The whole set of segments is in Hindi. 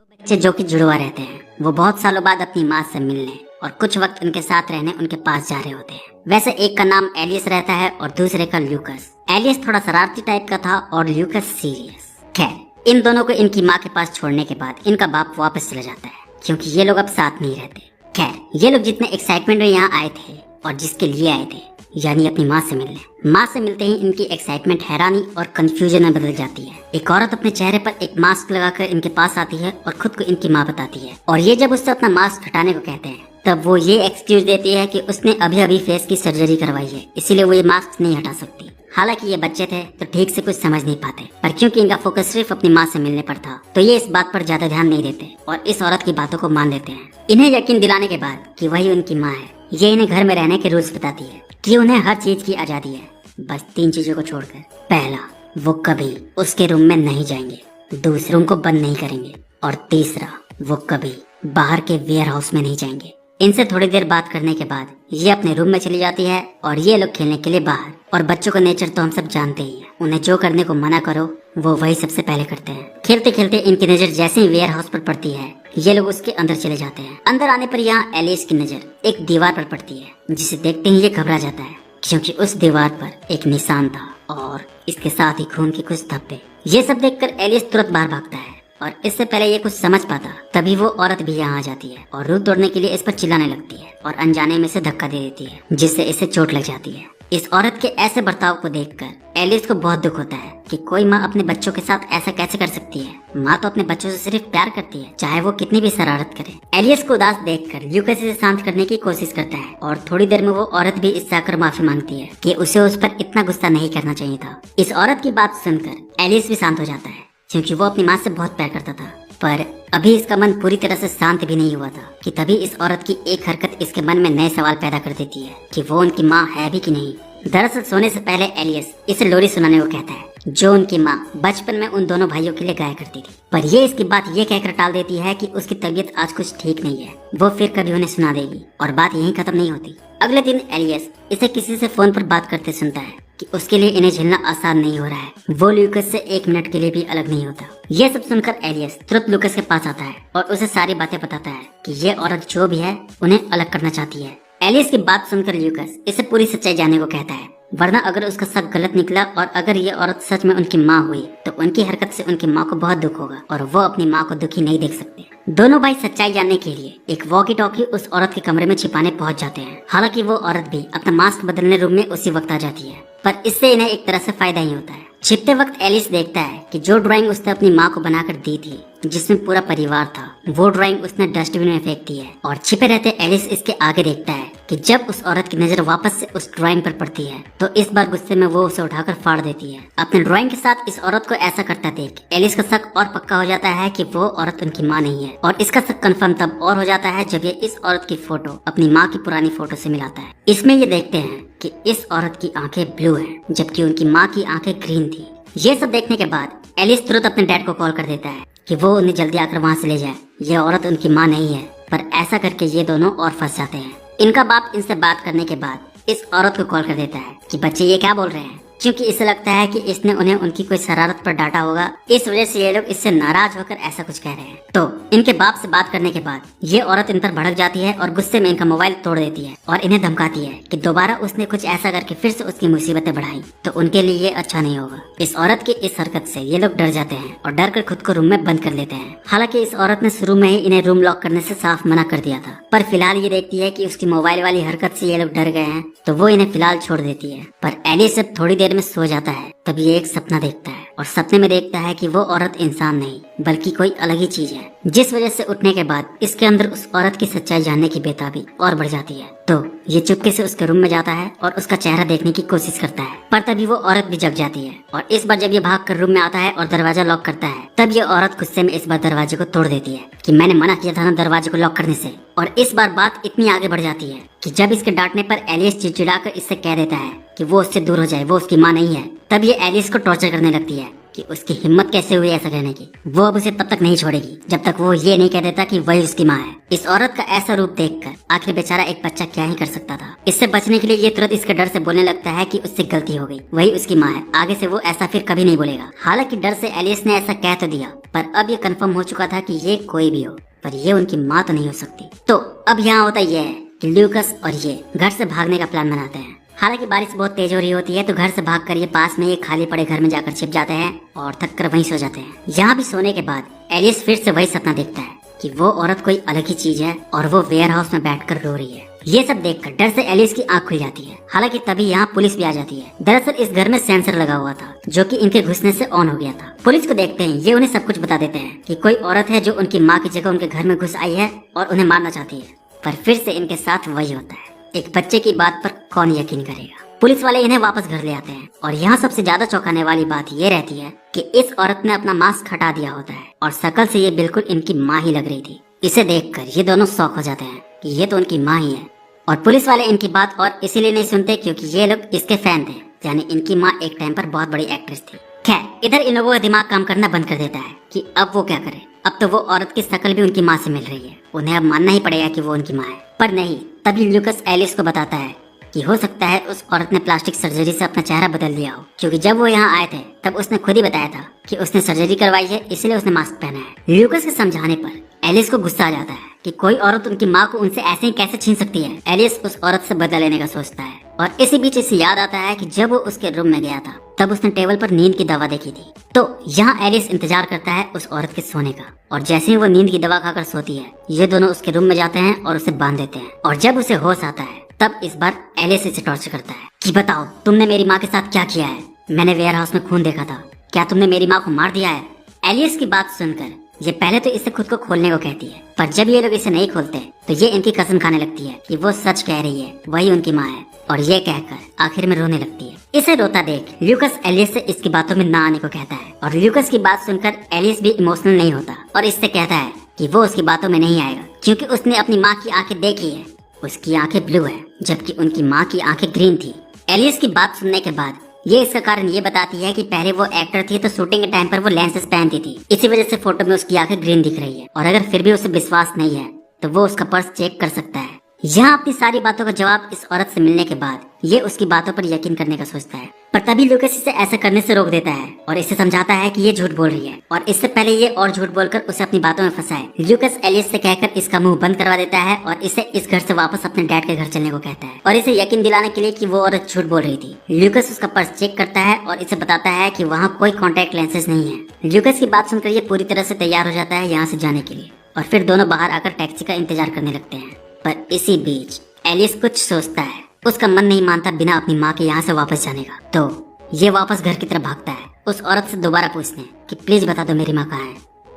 बच्चे जो कि जुड़वा रहते हैं वो बहुत सालों बाद अपनी माँ से मिलने और कुछ वक्त उनके साथ रहने उनके पास जा रहे होते हैं। वैसे एक का नाम एलियस रहता है और दूसरे का ल्यूकस। एलियस थोड़ा शरारती टाइप का था और ल्यूकस सीरियस। खैर इन दोनों को इनकी माँ के पास छोड़ने के बाद इनका बाप वापस चला जाता है क्योंकि ये लोग अब साथ नहीं रहते। खैर ये लोग जितने एक्साइटमेंट में यहाँ आए थे और जिसके लिए आए थे यानी अपनी माँ से मिलने, माँ से मिलते ही इनकी एक्साइटमेंट हैरानी और कंफ्यूजन में बदल जाती है। एक औरत अपने चेहरे पर एक मास्क लगाकर इनके पास आती है और खुद को इनकी माँ बताती है और ये जब उससे अपना मास्क हटाने को कहते हैं तब वो ये एक्सक्यूज देती है कि उसने अभी अभी फेस की सर्जरी करवाई है, इसीलिए वो ये मास्क नहीं हटा सकती। हालांकि ये बच्चे थे तो ठीक से कुछ समझ नहीं पाते, पर क्योंकि इनका फोकस सिर्फ अपनी माँ से मिलने पर था तो ये इस बात पर ज्यादा ध्यान नहीं देते और इस औरत की बातों को मान लेते हैं। इन्हें यकीन दिलाने के बाद कि वही उनकी माँ है, ये इन्हें घर में रहने के रूल्स बताती है कि उन्हें हर चीज की आजादी है, बस 3 चीजों को छोड़कर। पहला, वो कभी उसके रूम में नहीं जाएंगे, दूसरे रूम को बंद नहीं करेंगे और तीसरा, वो कभी बाहर के वेयर हाउस में नहीं जाएंगे। इनसे थोड़ी देर बात करने के बाद ये अपने रूम में चली जाती है और ये लोग खेलने के लिए बाहर। और बच्चों का नेचर तो हम सब जानते ही हैं, उन्हें जो करने को मना करो वो वही सबसे पहले करते हैं। खेलते खेलते इनकी नजर जैसे ही वेयर हाउस पर पड़ती है ये लोग उसके अंदर चले जाते हैं। अंदर आने पर यहाँ एलिस की नजर एक दीवार पर पड़ती है जिसे देखते ही ये घबरा जाता है क्योंकि उस दीवार पर एक निशान था और इसके साथ ही खून के कुछ धब्बे। ये सब देखकर एलिस तुरंत बाहर भागता है और इससे पहले ये कुछ समझ पाता तभी वो औरत भी यहाँ आ जाती है और रूप तोड़ने के लिए इस पर चिल्लाने लगती है और अनजाने में से धक्का दे देती है जिससे इसे चोट लग जाती है। इस औरत के ऐसे बर्ताव को देखकर एलिस को बहुत दुख होता है कि कोई माँ अपने बच्चों के साथ ऐसा कैसे कर सकती है। माँ तो अपने बच्चों से सिर्फ प्यार करती है, चाहे वो कितनी भी शरारत करे। एलियस को उदास देखकर ल्यूकस इसे शांत करने की कोशिश करता है और थोड़ी देर में वो औरत भी इससे आकर माफी मांगती है कि उसे उस पर इतना गुस्सा नहीं करना चाहिए था। इस औरत की बात सुनकर एलियस भी शांत हो जाता है क्योंकि वो अपनी माँ से बहुत प्यार करता था, पर अभी इसका मन पूरी तरह से शांत भी नहीं हुआ था कि तभी इस औरत की एक हरकत इसके मन में नए सवाल पैदा कर देती है कि वो उनकी माँ है भी कि नहीं। दरअसल सोने से पहले एलियस इसे लोरी सुनाने को कहता है जो उनकी माँ बचपन में उन दोनों भाइयों के लिए गाया करती थी, पर ये इसकी बात ये कहकर टाल देती है कि उसकी तबीयत आज कुछ ठीक नहीं है, वो फिर कभी उन्हें सुना देगी और बात यहीं खत्म नहीं होती। अगले दिन एलियस इसे किसी से फोन पर बात करते सुनता है कि उसके लिए इन्हें झेलना आसान नहीं हो रहा है, वो ल्यूकस से 1 मिनट के लिए भी अलग नहीं होता। ये सब सुनकर एलियस तुरंत ल्यूकस के पास आता है और उसे सारी बातें बताता है कि ये औरत जो भी है उन्हें अलग करना चाहती है। एलियस की बात सुनकर ल्यूकस इसे पूरी सच्चाई जानने को कहता है, वरना अगर उसका शक गलत निकला और अगर ये औरत सच में उनकी माँ हुई तो उनकी हरकत से उनकी माँ को बहुत दुख होगा और वो अपनी माँ को दुखी नहीं देख सकते। दोनों भाई सच्चाई जानने के लिए एक वॉकी टॉकी उस औरत के कमरे में छिपाने पहुंच जाते हैं। हालांकि वो औरत भी अपना मास्क बदलने रूम में उसी वक्त आ जाती है, पर इससे इन्हें एक तरह से फायदा ही होता है। छिपते वक्त एलिस देखता है कि जो ड्राइंग उसने अपनी माँ को बनाकर दी थी जिसमें पूरा परिवार था, वो ड्राइंग उसने डस्टबिन में फेंक दी है। और छिपे रहते एलिस इसके आगे देखता है कि जब उस औरत की नजर वापस से उस ड्राइंग पर पड़ती है तो इस बार गुस्से में वो उसे उठाकर फाड़ देती है। अपने ड्राइंग के साथ इस औरत को ऐसा करता देख एलिस का शक और पक्का हो जाता है कि वो औरत उनकी माँ नहीं है और इसका शक कंफर्म तब और हो जाता है जब ये इस औरत की फोटो अपनी माँ की पुरानी फोटो से मिलाता है। इसमें ये देखते हैं कि इस औरत की आंखें ब्लू हैं जबकि उनकी माँ की आंखें ग्रीन थी। ये सब देखने के बाद एलिस तुरंत अपने डैड को कॉल कर देता है कि वो उन्हें जल्दी आकर वहाँ से ले जाए, ये औरत उनकी माँ नहीं है। पर ऐसा करके ये दोनों और फंस जाते हैं। इनका बाप इनसे बात करने के बाद इस औरत को कॉल कर देता है कि बच्चे ये क्या बोल रहे हैं, क्योंकि इसे लगता है कि इसने उन्हें उनकी कोई शरारत पर डांटा होगा, इस वजह से ये लोग इससे नाराज होकर ऐसा कुछ कह रहे हैं। तो इनके बाप से बात करने के बाद ये औरत इन पर भड़क जाती है और गुस्से में इनका मोबाइल तोड़ देती है और इन्हें धमकाती है कि दोबारा उसने कुछ ऐसा करके फिर से उसकी मुसीबतें बढ़ाई तो उनके लिए ये अच्छा नहीं होगा। इस औरत की इस हरकत से ये लोग डर जाते हैं और डर कर खुद को रूम में बंद कर लेते हैं। हालांकि इस औरत ने शुरू में ही इन्हें रूम लॉक करने से साफ मना कर दिया था, पर फिलहाल ये देखती है कि उसकी मोबाइल वाली हरकत से ये लोग डर गए हैं तो वो इन्हें फिलहाल छोड़ देती है। पर एलिस जब थोड़ी देर में सो जाता है तब ये एक सपना देखता है और सपने में देखता है कि वो औरत इंसान नहीं बल्कि कोई अलग ही चीज है, जिस वजह से उठने के बाद इसके अंदर उस औरत की सच्चाई जानने की बेताबी और बढ़ जाती है। तो ये चुपके से उसके रूम में जाता है और उसका चेहरा देखने की कोशिश करता है, पर तभी वो औरत भी जग जाती है और इस बार जब ये भाग कर रूम में आता है और दरवाजा लॉक करता है तब ये औरत गुस्से में इस बार दरवाजे को तोड़ देती है कि मैंने मना किया था ना दरवाजे को लॉक करने से। और इस बार बात इतनी आगे बढ़ जाती है कि जब इसके डांटने पर एलिस चिड़चिड़ाकर इससे कह देता है कि वो उससे दूर हो जाए, वो उसकी माँ नहीं है। तब ये एलिस को टॉर्चर करने लगती है कि उसकी हिम्मत कैसे हुई ऐसा कहने की। वो अब उसे तब तक नहीं छोड़ेगी जब तक वो ये नहीं कह देता कि वही उसकी माँ है। इस औरत का ऐसा रूप देखकर आखिर बेचारा एक बच्चा क्या ही कर सकता था। इससे बचने के लिए ये तुरंत इसके डर से बोलने लगता है कि उससे गलती हो गई, वही उसकी माँ है, आगे से वो ऐसा फिर कभी नहीं बोलेगा। हालांकि डर से एलिस ने ऐसा कह तो दिया, पर अब ये कंफर्म हो चुका था कि ये कोई भी हो, पर ये उनकी माँ तो नहीं हो सकती। तो अब यहाँ होता यह है कि ल्यूकस और ये घर से भागने का प्लान बनाते हैं। हालांकि बारिश बहुत तेज हो रही होती है, तो घर से भागकर ये पास में एक खाली पड़े घर में जाकर छिप जाते हैं और थक कर वहीं सो जाते हैं। यहाँ भी सोने के बाद एलिस फिर से वही सपना देखता है कि वो औरत कोई अलग ही चीज है और वो वेयर हाउस में बैठकर रो रही है। ये सब देखकर डर से एलिस की आंख खुल जाती है। हालांकि तभी यहाँ पुलिस भी आ जाती है। दरअसल इस घर में सेंसर लगा हुआ था जो कि इनके घुसने से ऑन हो गया था। पुलिस को देखते ही ये उन्हें सब कुछ बता देते हैं कि कोई औरत है जो उनकी माँ की जगह उनके घर में घुस आई है और उन्हें मारना चाहती है। पर फिर से इनके साथ वही होता है। एक बच्चे की बात पर कौन यकीन करेगा। पुलिस वाले इन्हें वापस घर ले आते हैं और यहाँ सबसे ज्यादा चौंकाने वाली बात ये रहती है कि इस औरत ने अपना मास्क हटा दिया होता है और शक्ल से ये बिल्कुल इनकी माँ ही लग रही थी। इसे देखकर ये दोनों शॉक हो जाते हैं कि ये तो उनकी माँ ही है। और पुलिस वाले इनकी बात और इसीलिए नहीं सुनते क्योंकि ये लोग इसके फैन थे, यानी इनकी माँ एक टाइम पर बहुत बड़ी एक्ट्रेस थी। खैर इधर इन लोगों का दिमाग काम करना बंद कर देता है कि अब वो क्या करे। अब तो वो औरत की शक्ल भी उनकी माँ से मिल रही है, उन्हें अब मानना ही पड़ेगा कि वो उनकी माँ है। पर नहीं, तभी ल्यूकस एलिस को बताता है कि हो सकता है उस औरत ने प्लास्टिक सर्जरी से अपना चेहरा बदल दिया हो, क्योंकि जब वो यहाँ आए थे तब उसने खुद ही बताया था कि उसने सर्जरी करवाई है, इसलिए उसने मास्क पहना है। ल्यूकस के समझाने पर एलिस को गुस्सा आ जाता है कि कोई औरत उनकी माँ को उनसे ऐसे ही कैसे छीन सकती है। एलिस उस औरत से बदला लेने का सोचता है और इसी बीच इसे याद आता है कि जब वो उसके रूम में गया था तब उसने टेबल पर नींद की दवा देखी थी। तो यहाँ एलिस इंतजार करता है उस औरत के सोने का, और जैसे ही वो नींद की दवा खाकर सोती है ये दोनों उसके रूम में जाते हैं और उसे बांध देते हैं। और जब उसे होश आता है तब इस बार एलिस इसे टॉर्चर करता है कि बताओ तुमने मेरी माँ के साथ क्या किया है। मैंने वेयर हाउस में खून देखा था, क्या तुमने मेरी माँ को मार दिया है। एलिस की बात सुनकर ये पहले तो इसे खुद को खोलने को कहती है, पर जब ये लोग इसे नहीं खोलते तो ये इनकी कसम खाने लगती है कि वो सच कह रही है, वही उनकी माँ है। और ये कहकर आखिर में रोने लगती है। इसे रोता देख ल्यूकस एलिस से इसकी बातों में ना आने को कहता है और ल्यूकस की बात सुनकर एलिस भी इमोशनल नहीं होता और इससे कहता है कि वो उसकी बातों में नहीं आएगा क्योंकि उसने अपनी माँ की आंखें देखी है। उसकी आंखें ब्लू है जबकि उनकी माँ की आंखें ग्रीन थी। एलिस की बात सुनने के बाद ये इसका कारण ये बताती है कि पहले वो एक्टर थी तो शूटिंग के टाइम पर वो लेंसेज पहनती थी, इसी वजह से फोटो में उसकी आंखें ग्रीन दिख रही है। और अगर फिर भी उसे विश्वास नहीं है तो वो उसका पर्स चेक कर सकता है। यहाँ अपनी सारी बातों का जवाब इस औरत से मिलने के बाद ये उसकी बातों पर यकीन करने का सोचता है, पर तभी ल्यूकस इसे ऐसा करने से रोक देता है और इसे समझाता है कि ये झूठ बोल रही है और इससे पहले ये और झूठ बोलकर उसे अपनी बातों में फंसाए। ल्यूकस एलिस से कहकर इसका मुंह बंद करवा देता है और इसे इस घर से वापस अपने डैड के घर चलने को कहता है और इसे यकीन दिलाने के लिए कि वो औरत झूठ बोल रही थी। ल्यूकस उसका पर्स चेक करता है और इसे बताता है कि वहाँ कोई कॉन्टेक्ट लेंसेज नहीं है। ल्यूकस की बात सुनकर ये पूरी तरह से तैयार हो जाता है यहाँ से जाने के लिए और फिर दोनों बाहर आकर टैक्सी का इंतजार करने लगते हैं। पर इसी बीच एलिस कुछ सोचता है, उसका मन नहीं मानता बिना अपनी माँ के यहाँ से वापस जाने का, तो ये वापस घर की तरफ भागता है उस औरत से दोबारा पूछने कि प्लीज बता दो मेरी माँ कहाँ है।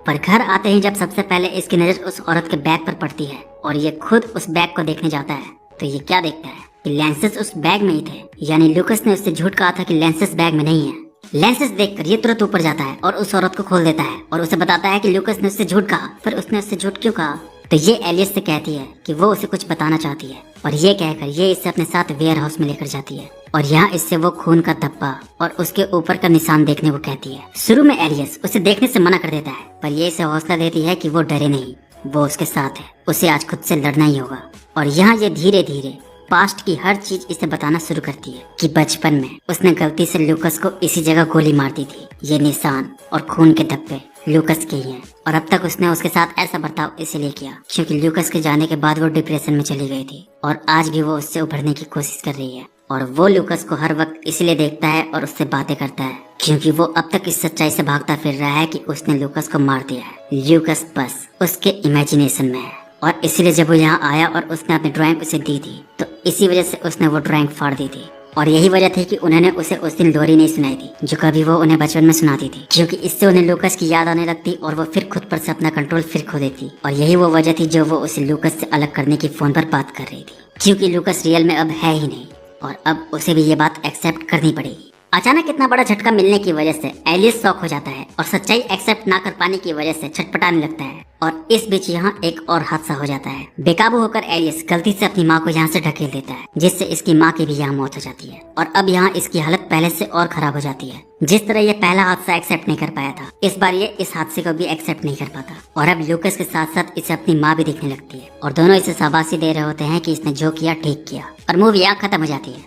पर घर आते ही जब सबसे पहले इसकी नजर उस औरत के बैग पर पड़ती है और ये खुद उस बैग को देखने जाता है तो ये क्या देखता है कि लेंसेज उस बैग में ही थे, यानी ल्यूकस ने उससे झूठ कहा था कि लेंसेज बैग में नहीं है। लेंसेज देखकर ये तुरंत ऊपर जाता है और उस औरत को खोल देता है और उसे बताता है कि ल्यूकस ने उससे झूठ कहा, पर उसने उससे झूठ क्यों कहा। तो ये एलिस से कहती है कि वो उसे कुछ बताना चाहती है और ये कहकर ये इसे अपने साथ वेयर हाउस में लेकर जाती है और यहाँ इससे वो खून का धब्बा और उसके ऊपर का निशान देखने को कहती है। शुरू में एलिस उसे देखने से मना कर देता है, पर ये इसे हौसला देती है कि वो डरे नहीं, वो उसके साथ है, उसे आज खुद से लड़ना ही होगा। और यहाँ ये धीरे धीरे पास्ट की हर चीज इसे बताना शुरू करती है कि बचपन में उसने गलती से ल्यूकस को इसी जगह गोली मार दी थी। ये निशान और खून के धब्बे ल्यूकस के ही हैं और अब तक उसने उसके साथ ऐसा बर्ताव इसलिए किया क्योंकि ल्यूकस के जाने के बाद वो डिप्रेशन में चली गई थी और आज भी वो उससे उभरने की कोशिश कर रही है। और वो ल्यूकस को हर वक्त इसलिए देखता है और उससे बातें करता है क्योंकि वो अब तक इस सच्चाई से भागता फिर रहा है कि उसने ल्यूकस को मार दिया है। ल्यूकस बस उसके इमेजिनेशन में है और इसीलिए जब वो यहाँ आया और उसने अपनी ड्राइंग उसे दी थी तो इसी वजह से उसने वो ड्राइंग फाड़ दी थी। और यही वजह थी कि उन्होंने उसे उस दिन लोरी नहीं सुनाई थी जो कभी वो उन्हें बचपन में सुनाती थी, क्योंकि इससे उन्हें लूकस की याद आने लगती और वो फिर खुद पर से अपना कंट्रोल फिर खो देती। और यही वो वजह थी जो वो उसे लूकस से अलग करने की फोन पर बात कर रही थी, क्योंकि लूकस रियल में अब है ही नहीं और अब उसे भी ये बात एक्सेप्ट करनी पड़ेगी। अचानक इतना बड़ा झटका मिलने की वजह से एलियस शॉक हो जाता है और सच्चाई एक्सेप्ट ना कर पाने की वजह से छटपटाने लगता है। और इस बीच यहाँ एक और हादसा हो जाता है। बेकाबू होकर एलियस गलती से अपनी माँ को यहाँ से ढकेल देता है, जिससे इसकी माँ की भी यहाँ मौत हो जाती है। और अब यहाँ इसकी हालत पहले से और खराब हो जाती है। जिस तरह ये पहला हादसा एक्सेप्ट नहीं कर पाया था, इस बार ये इस हादसे को भी एक्सेप्ट नहीं कर पाता। और अब ल्यूकस के साथ साथ इसे अपनी माँ भी दिखने लगती है और दोनों इसे शाबाशी दे रहे होते हैं कि इसने जो किया ठीक किया। और मूवी यहाँ खत्म हो जाती है।